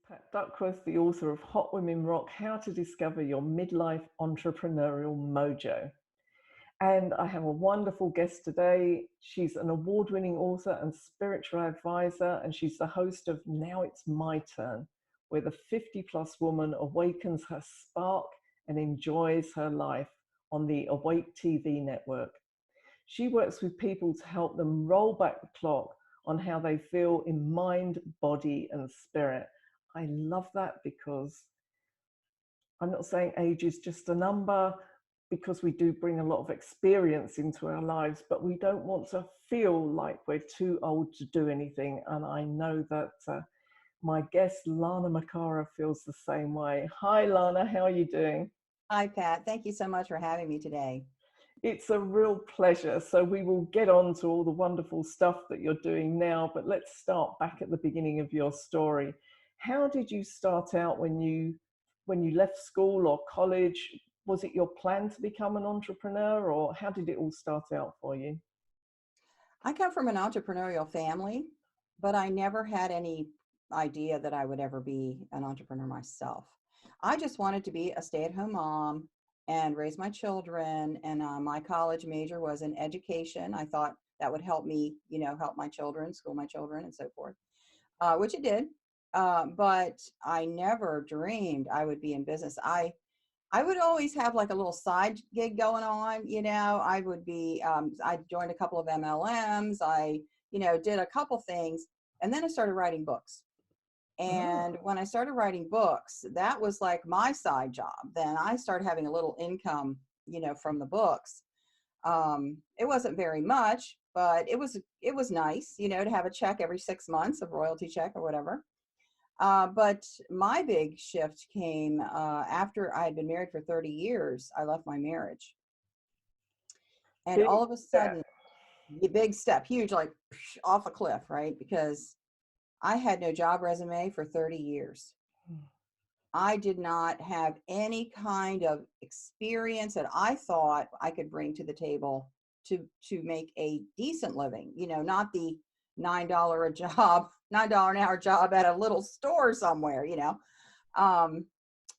Pat Duckworth, the author of Hot Women Rock: How to Discover Your Midlife Entrepreneurial Mojo. And I have a wonderful guest today. She's an award winning author and spiritual advisor, and she's the host of Now It's My Turn, where the 50-plus woman awakens her spark and enjoys her life on the Awake TV network. She works with people to help them roll back the clock on how they feel in mind, body, and spirit. I love that because I'm not saying age is just a number, because we do bring a lot of experience into our lives, but we don't want to feel like we're too old to do anything. And I know that my guest, Lana McAra, feels the same way. Hi, Lana, how are you doing? Hi, Pat. Thank you so much for having me today. It's a real pleasure. So we will get on to all the wonderful stuff that you're doing now, but let's start back at the beginning of your story. How did you start out when you left school or college? Was it your plan to become an entrepreneur, or how did it all start out for you? I come from an entrepreneurial family, but I never had any idea that I would ever be an entrepreneur myself. I just wanted to be a stay-at-home mom and raise my children. And my college major was in education. I thought that would help me, help my children, school my children, and so forth, which it did. But I never dreamed I would be in business. I would always have like a little side gig going on, I would be, I joined a couple of MLMs. I, did a couple things, and then I started writing books. And Oh, when I started writing books, that was like my side job. Then I started having a little income, from the books. It wasn't very much, but it was nice, to have a check every 6 months, a royalty check or whatever. But my big shift came after I had been married for 30 years. I left my marriage. And big all of a step. sudden, the big step, huge, like off a cliff, right? Because I had no job resume for 30 years. I did not have any kind of experience that I thought I could bring to the table to make a decent living, not the $9 a job, $9 an hour job at a little store somewhere. Um,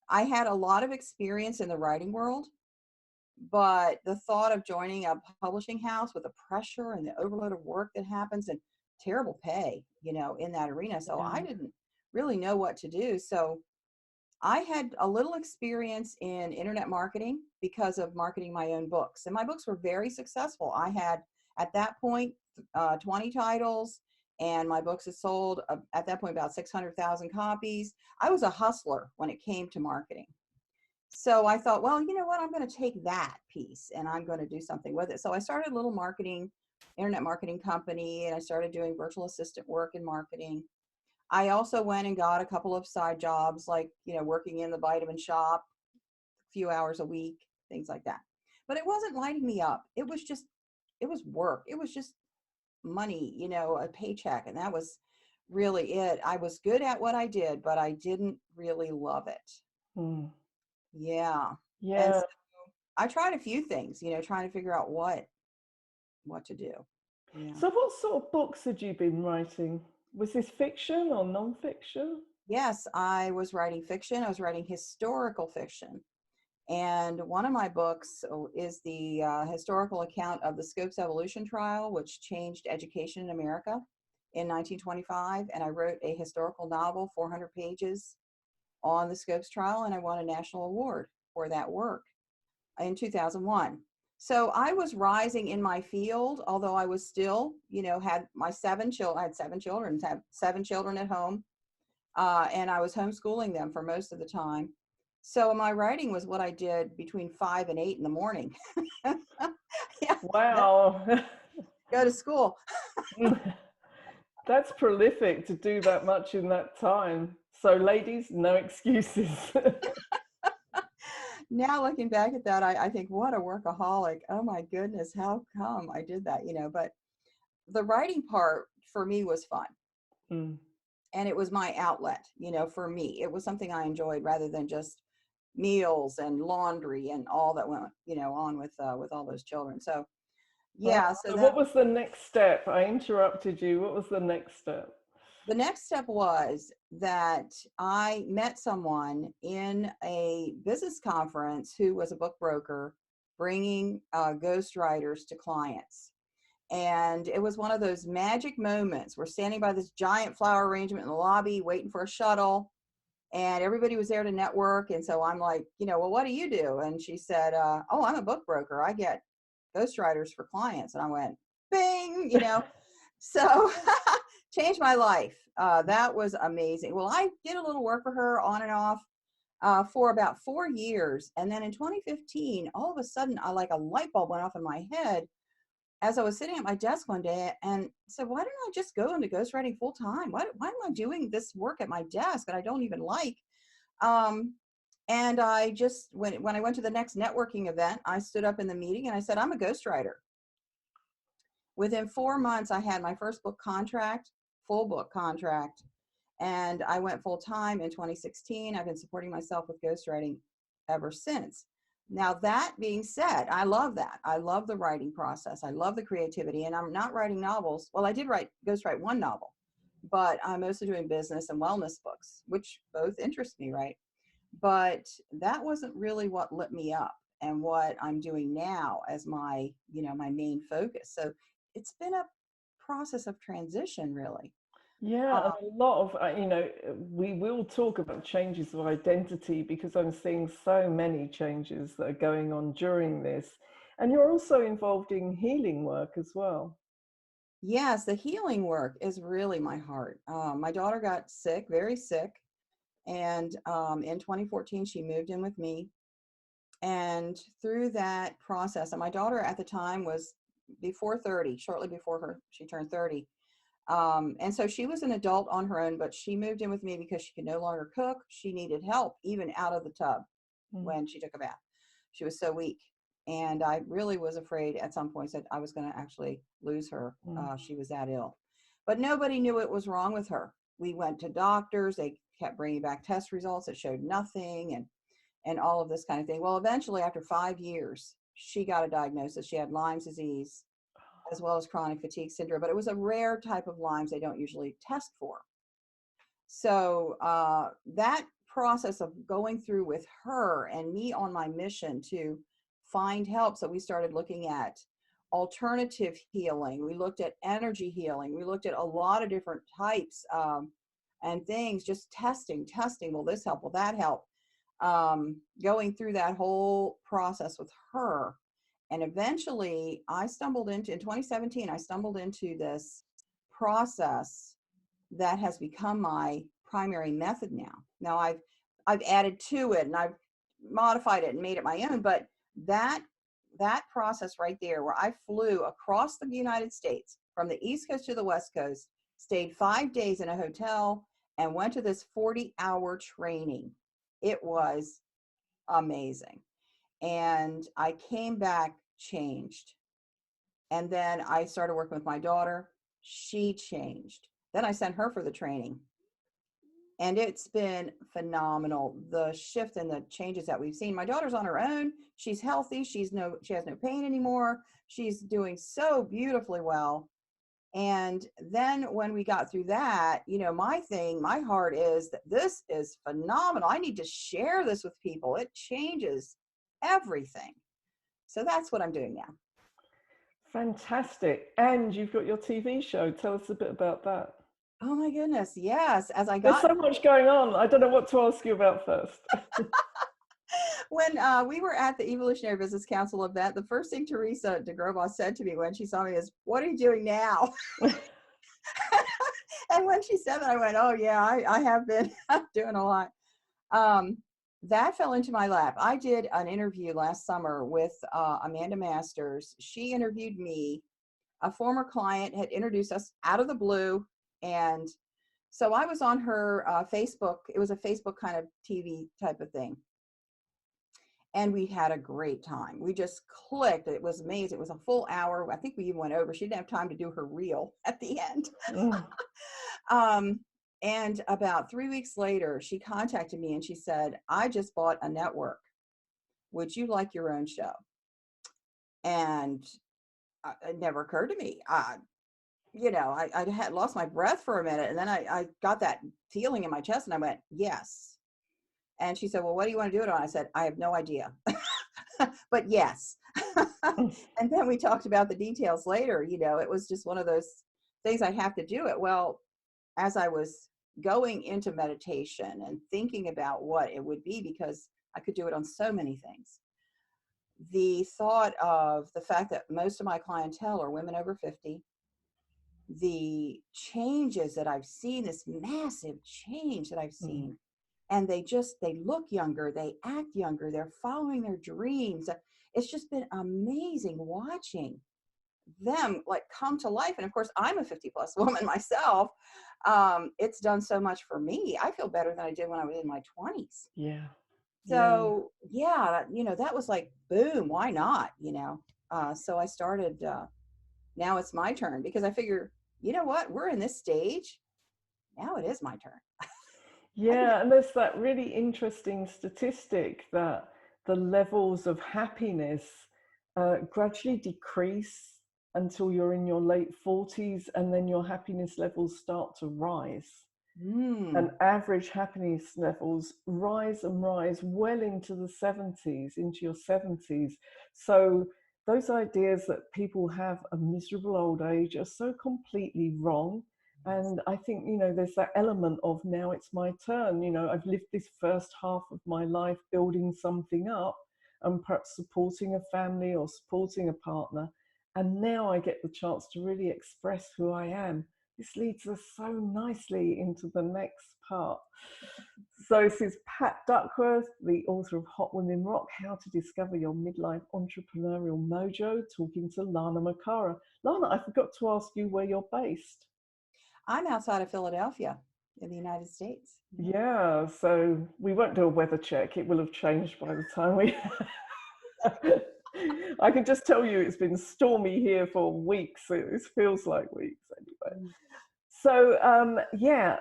I had a lot of experience in the writing world, but the thought of joining a publishing house with the pressure and the overload of work that happens and terrible pay, in that arena. So I Yeah. didn't really know what to do. So I had a little experience in internet marketing because of marketing my own books. And my books were very successful. I had, at that point, 20 titles, and my books had sold, at that point, about 600,000 copies. I was a hustler when it came to marketing. So I thought, well, you know what? I'm going to take that piece and I'm going to do something with it. So I started a little internet marketing company, and I started doing virtual assistant work in marketing. I also went and got a couple of side jobs, like, working in the vitamin shop a few hours a week, things like that. But it wasn't lighting me up. It was work. It was just money, a paycheck. And that was really it. I was good at what I did, but I didn't really love it. Mm. Yeah. And Yeah. so I tried a few things, trying to figure out what to do. Yeah. So what sort of books had you been writing? Was this fiction or non-fiction? Yes, I was writing fiction. I was writing historical fiction. And one of my books is the historical account of the Scopes Evolution trial, which changed education in America in 1925. And I wrote a historical novel, 400 pages, on the Scopes trial, and I won a national award for that work in 2001. So I was rising in my field, although I was still, had my 7 children. I had 7 children, had 7 children at home, and I was homeschooling them for most of the time. So my writing was what I did between 5 and 8 in the morning. Yeah, then Wow. go to school. That's prolific to do that much in that time. So ladies, no excuses. Now looking back at that, I think, what a workaholic. Oh my goodness, how come I did that? But the writing part for me was fun. Mm. And it was my outlet, for me. It was something I enjoyed rather than just meals and laundry and all that went, on with all those children. So Oh, yeah, so so what that was the next step? I interrupted you. What was the next step? the next step was that I met someone in a business conference who was a book broker bringing ghostwriters to clients. And it was one of those magic moments. We're standing by this giant flower arrangement in the lobby, waiting for a shuttle, and everybody was there to network. And so I'm like, well, what do you do? And she said, oh, I'm a book broker. I get ghostwriters for clients. And I went, bing. So changed my life. That was amazing. Well, I did a little work for her on and off for about 4 years. And then in 2015, all of a sudden, like a light bulb went off in my head as I was sitting at my desk one day and said, why don't I just go into ghostwriting full time? Why am I doing this work at my desk that I don't even like? And I just, when I went to the next networking event, I stood up in the meeting and I said, I'm a ghostwriter. Within 4 months, I had my first book contract, full book contract, and I went full time in 2016. I've been supporting myself with ghostwriting ever since. Now, that being said, I love that. I love the writing process. I love the creativity, and I'm not writing novels. Well, I did ghostwrite one novel, but I'm mostly doing business and wellness books, which both interest me, right? But that wasn't really what lit me up and what I'm doing now as my, my main focus. So it's been a process of transition, really. Yeah, and a lot of, we will talk about changes of identity because I'm seeing so many changes that are going on during this. And you're also involved in healing work as well. Yes, the healing work is really my heart. My daughter got sick, very sick. And in 2014, she moved in with me. And through that process, and my daughter at the time was before 30, shortly before she turned 30. And so she was an adult on her own, but she moved in with me because she could no longer cook. She needed help, even out of the tub when she took a bath. She was so weak. And I really was afraid at some point that I was going to actually lose her. She was that ill. But nobody knew what was wrong with her. We went to doctors. They kept bringing back test results that showed nothing and all of this kind of thing. Well, eventually, after 5 years, she got a diagnosis. She had Lyme's disease as well as chronic fatigue syndrome, but it was a rare type of Lyme's they don't usually test for. So that process of going through with her and me on my mission to find help. So we started looking at alternative healing. We looked at energy healing. We looked at a lot of different types and things, just testing. Will this help? Will that help? Going through that whole process with her. And eventually in 2017, I stumbled into this process that has become my primary method now. Now I've added to it and I've modified it and made it my own, but that process right there where I flew across the United States from the East Coast to the West Coast, stayed 5 days in a hotel and went to this 40-hour training. It was amazing. And I came back changed. And then I started working with my daughter. She changed. Then I sent her for the training. And it's been phenomenal. The shift and the changes that we've seen. My daughter's on her own. She's healthy. She has no pain anymore. She's doing so beautifully well. And then when we got through that, my heart is that this is phenomenal. I need to share this with people. It changes everything. So that's what I'm doing now. Fantastic. And you've got your TV show. Tell us a bit about that. Oh my goodness. Yes. There's so much going on. I don't know what to ask you about first. When we were at the Evolutionary Business Council event, the first thing Teresa DeGrova said to me when she saw me is, "What are you doing now?" And when she said that, I went, "Oh yeah, I have been doing a lot." That fell into my lap. I did an interview last summer with Amanda Masters. She interviewed me. A former client had introduced us out of the blue. And so I was on her Facebook. It was a Facebook kind of TV type of thing. And we had a great time. We just clicked. It was amazing. It was a full hour. I think we even went over. She didn't have time to do her reel at the end. And about 3 weeks later, she contacted me and she said, "I just bought a network. Would you like your own show?" And it never occurred to me. I had lost my breath for a minute, and then I got that feeling in my chest, and I went, yes. And she said, well, what do you want to do it on? I said, I have no idea, but yes. And then we talked about the details later. It was just one of those things. I have to do it. Well, as I was going into meditation and thinking about what it would be, because I could do it on so many things, the thought of the fact that most of my clientele are women over 50, the changes that I've seen, this massive change that I've Mm. seen, and they look younger, they act younger, they're following their dreams. It's just been amazing watching them like come to life. And of course, I'm a 50 plus woman myself. It's done so much for me. I feel better than I did when I was in my 20s. Yeah. Yeah. So yeah, that was like, boom, why not? So I started, now it's my turn, because I figure, you know what, we're in this stage. Now it is my turn. I can do. Yeah, and there's that really interesting statistic that the levels of happiness gradually decrease until you're in your late 40s, and then your happiness levels start to rise. And Mm, average happiness levels rise and rise well into the 70s, into your 70s. So those ideas that people have a miserable old age are so completely wrong. And I think, there's that element of now it's my turn. I've lived this first half of my life building something up and perhaps supporting a family or supporting a partner. And now I get the chance to really express who I am. This leads us so nicely into the next part. So this is Pat Duckworth, the author of Hot Women Rock, How to Discover Your Midlife Entrepreneurial Mojo, talking to Lana McAra. Lana, I forgot to ask you where you're based. I'm outside of Philadelphia in the United States. Yeah. Yeah, so we won't do a weather check. It will have changed by the time we... I can just tell you it's been stormy here for weeks. It feels like weeks anyway. Mm. So yeah,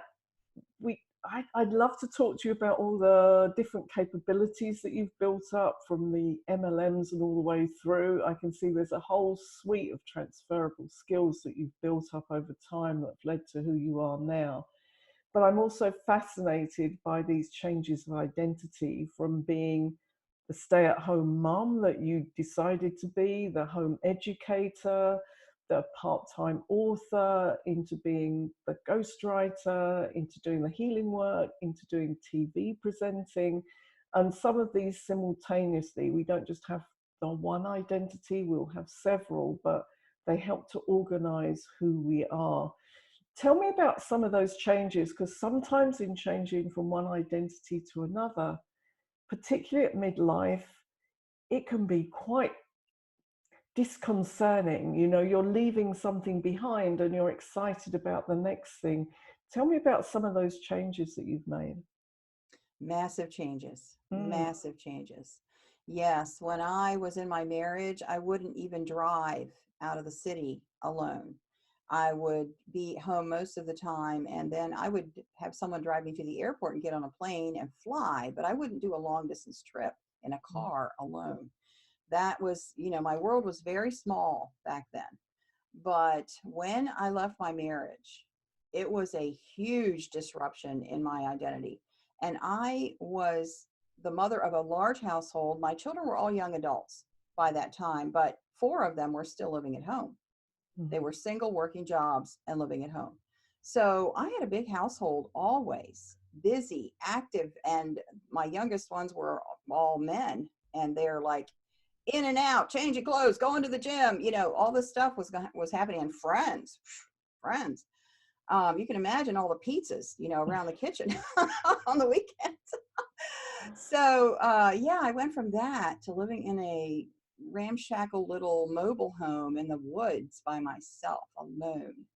I'd love to talk to you about all the different capabilities that you've built up from the MLMs and all the way through. I can see there's a whole suite of transferable skills that you've built up over time that have led to who you are now. But I'm also fascinated by these changes of identity, from being the stay-at-home mom that you decided to be, the home educator, the part-time author, into being the ghostwriter, into doing the healing work, into doing TV presenting. And some of these simultaneously, we don't just have the one identity, we'll have several, but they help to organize who we are. Tell me about some of those changes, because sometimes in changing from one identity to another, particularly at midlife, it can be quite disconcerting. You're leaving something behind and you're excited about the next thing. Tell me about some of those changes that you've made. Massive changes, Mm. massive changes. Yes, when I was in my marriage, I wouldn't even drive out of the city alone. I would be home most of the time, and then I would have someone drive me to the airport and get on a plane and fly, but I wouldn't do a long distance trip in a car alone. That was, my world was very small back then. But when I left my marriage, it was a huge disruption in my identity. And I was the mother of a large household. My children were all young adults by that time, but four of them were still living at home. They Mhm. were single, working jobs and living at home. So I had a big household, always busy, active. And my youngest ones were all men. And they're like in and out, changing clothes, going to the gym, all this stuff was happening. And friends. You can imagine all the pizzas, around the kitchen on the weekends. So, yeah, I went from that to living in a ramshackle little mobile home in the woods by myself alone.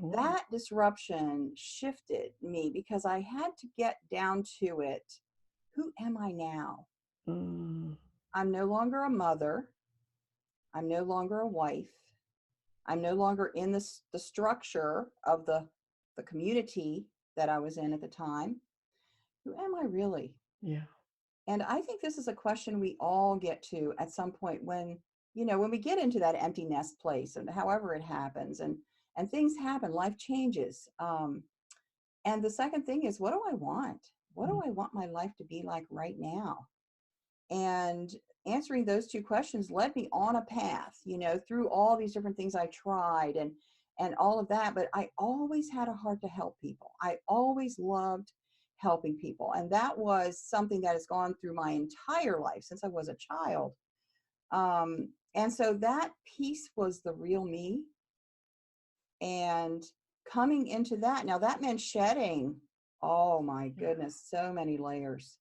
Oh. That disruption shifted me because I had to get down to it. Who am I now? Mm. I'm no longer a mother. I'm no longer a wife. I'm no longer in the structure of the community that I was in at the time. Who am I really? Yeah. And I think this is a question we all get to at some point when, when we get into that empty nest place and however it happens. And and things happen, life changes. And the second thing is, what do I want? What do I want my life to be like right now? And answering those two questions led me on a path, through all these different things I tried and all of that. But I always had a heart to help people. I always loved helping people. And that was something that has gone through my entire life since I was a child. And so that piece was the real me. And coming into that, now that meant shedding, oh my goodness, so many layers.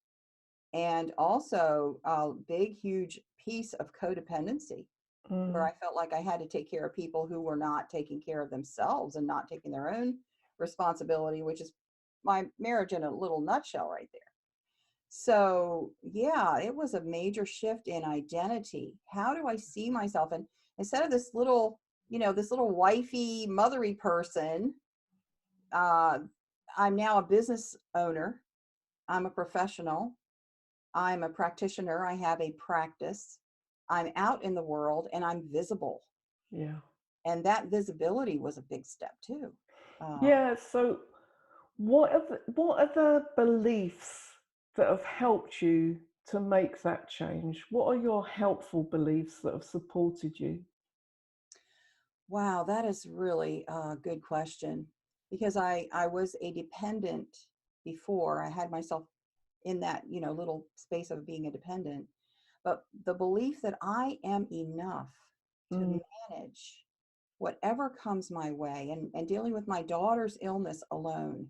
And also a big, huge piece of codependency, where I felt like I had to take care of people who were not taking care of themselves and not taking their own responsibility, which is my marriage in a little nutshell right there. So yeah, it was a major shift in identity. How do I see myself? And instead of this little, this little wifey, mothery person, I'm now a business owner. I'm a professional. I'm a practitioner. I have a practice. I'm out in the world and I'm visible. Yeah. And that visibility was a big step too. Yeah. So what are the beliefs that have helped you to make that change? What are your helpful beliefs that have supported you? Wow, that is really a good question, because I was a dependent before. I had myself in that, little space of being a dependent. But the belief that I am enough to Mm, manage whatever comes my way, and dealing with my daughter's illness alone,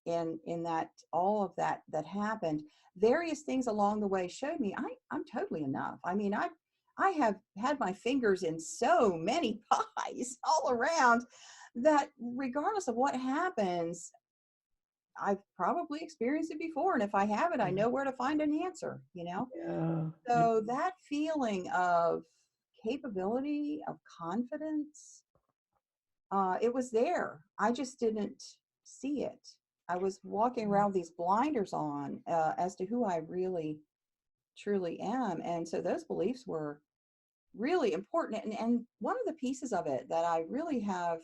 in that, all of that happened, various things along the way showed me I'm totally enough. I mean, I have had my fingers in so many pies all around, that regardless of what happens, I've probably experienced it before, and if I haven't, I know where to find an answer. yeah. Yeah. So that feeling of capability, of confidence, it was there. I just didn't see it. I was walking around with these blinders on, as to who I really truly am. And so those beliefs were really important. And one of the pieces of it that I really have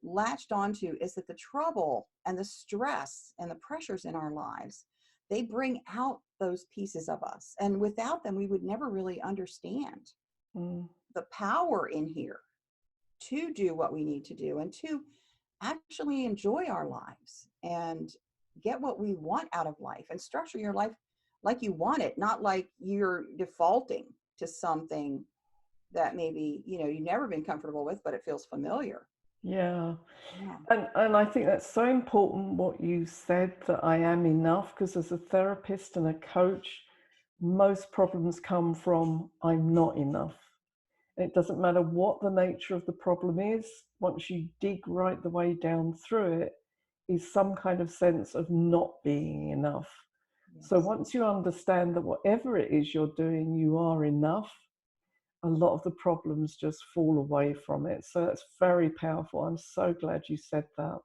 latched onto is that the trouble and the stress and the pressures in our lives, they bring out those pieces of us. And without them, we would never really understand Mm, the power in here to do what we need to do, and to actually enjoy our lives and get what we want out of life, and structure your life like you want it, not like you're defaulting to something that maybe, you've never been comfortable with, but it feels familiar. yeah. Yeah. And I think that's so important what you said, that I am enough, because as a therapist and a coach, most problems come from I'm not enough. It doesn't matter what the nature of the problem is, once you dig right the way down through it, is some kind of sense of not being enough. So Yes. once you understand that whatever it is you're doing, you are enough, a lot of the problems just fall away from it. So that's very powerful. I'm so glad you said that.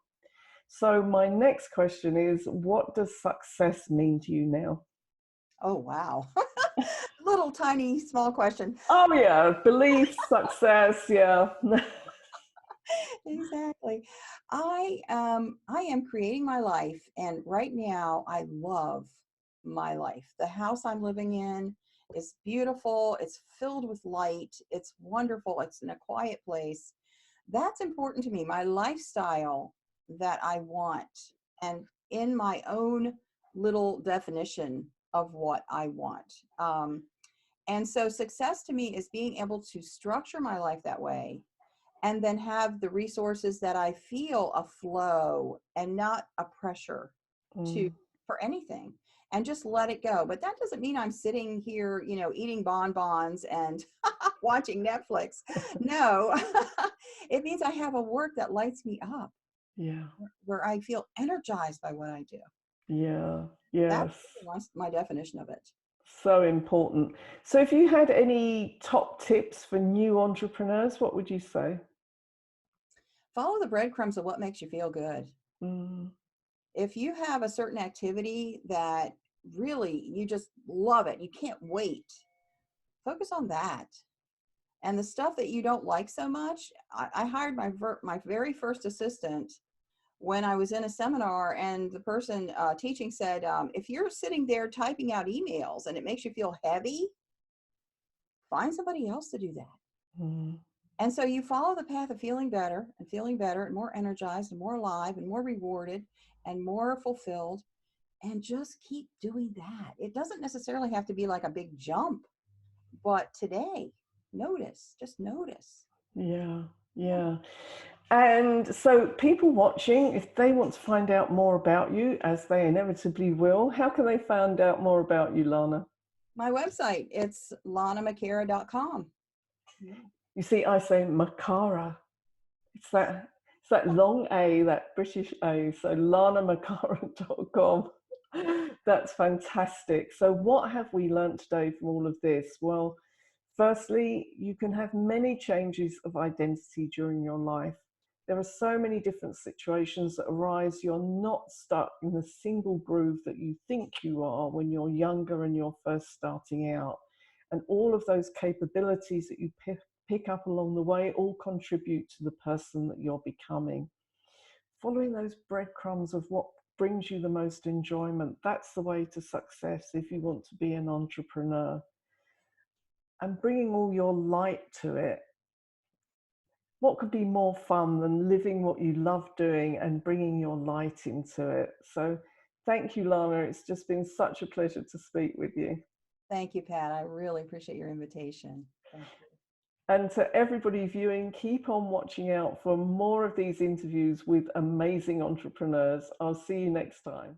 So my next question is, what does success mean to you now? Oh, wow. Little tiny small question. Oh yeah, belief, success, yeah. Exactly. I am creating my life, and right now I love my life. The house I'm living in is beautiful. It's filled with light. It's wonderful. It's in a quiet place. That's important to me. My lifestyle that I want, and in my own little definition of what I want. And so success to me is being able to structure my life that way, and then have the resources that I feel a flow and not a pressure to, Mm, for anything, and just let it go. But that doesn't mean I'm sitting here, eating bonbons and watching Netflix. No, it means I have a work that lights me up, yeah, where I feel energized by what I do. yeah, That's yes. my definition of it. So important. So if you had any top tips for new entrepreneurs, what would you say? Follow the breadcrumbs of what makes you feel good. Mm, If you have a certain activity that really you just love it, you can't wait, focus on that. And the stuff that you don't like so much, I hired my very first assistant when I was in a seminar, and the person teaching said, if you're sitting there typing out emails and it makes you feel heavy, find somebody else to do that. Mm. And so you follow the path of feeling better and more energized and more alive and more rewarded and more fulfilled, and just keep doing that. It doesn't necessarily have to be like a big jump, but today, just notice. Yeah, Yeah. yeah. And so, people watching, if they want to find out more about you, as they inevitably will, how can they find out more about you, Lana? My website, it's lanamcara.com. Yeah. You see, I say McAra. It's that long A, that British A. So lanamcara.com. That's fantastic. So what have we learnt today from all of this? Well, firstly, you can have many changes of identity during your life. There are so many different situations that arise. You're not stuck in the single groove that you think you are when you're younger and you're first starting out. And all of those capabilities that you pick up along the way all contribute to the person that you're becoming. Following those breadcrumbs of what brings you the most enjoyment, that's the way to success if you want to be an entrepreneur. And bringing all your light to it. What could be more fun than living what you love doing and bringing your light into it? So thank you, Lana. It's just been such a pleasure to speak with you. Thank you, Pat. I really appreciate your invitation. Thank you. And to everybody viewing, keep on watching out for more of these interviews with amazing entrepreneurs. I'll see you next time.